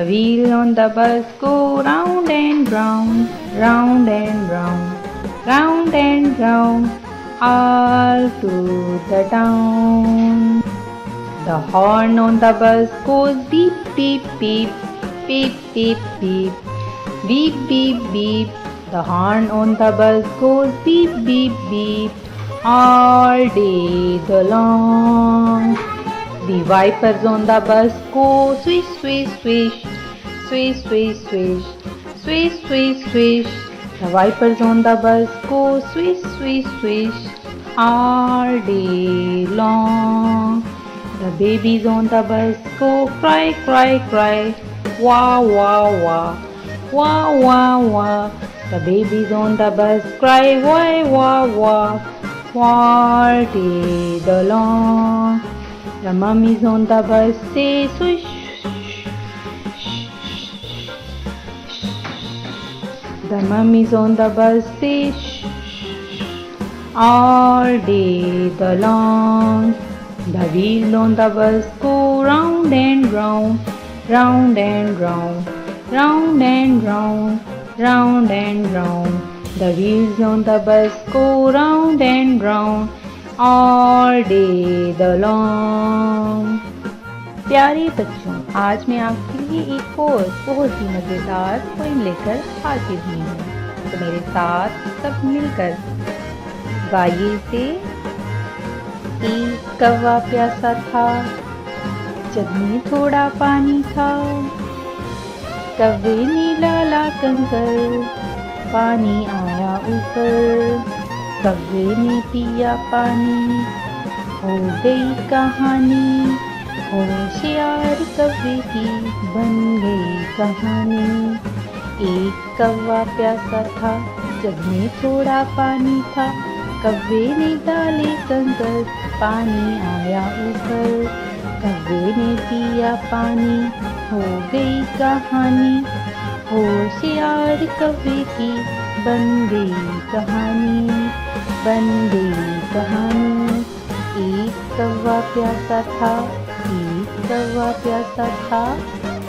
The wheel on the bus go round and round, round and round, round and round, all to the town. The horn on the bus goes beep, beep, beep, beep, beep, beep, beep, beep, beep. The horn on the bus goes beep, beep, beep, all day long. The wipers on the bus go swish, swish, swish, swish, swish, swish, swish, swish, swish. The wipers on the bus go swish, swish, swish, all day long. The babies on the bus go cry, cry, cry, wah, wah, wah, wah, wah, wah. The babies on the bus cry, wah, wah, wah, all day long. The mummies on the bus say swish, the mummies on the bus say shh, all day long. The wheel on the bus go round and round, round and round, round and round, round and round. The wheels on the bus go round and round, all day long. प्यारे बच्चों, आज मैं आपके लिए एक और बहुत ही मज़ेदार पोएम लेकर हाजिर हुई हूँ। तो मेरे साथ सब मिलकर गाइए इसे। एक कौवा प्यासा था, जग में थोड़ा पानी था। कौवे ने डाला कंकर, पानी आया ऊपर। कौवे ने पिया पानी, हो गई कहानी। होशियार कौवे की बन गई कहानी। एक कौवा प्यासा था, जग में थोड़ा पानी था। कौवे ने डाले कंकर, पानी आया ऊपर। कौवे ने पिया पानी, हो गई कहानी। होशियार कौवे की बन गई कहानी, बन गई कहानी। एक कौवा प्यासा था, एक कौवा प्यासा था।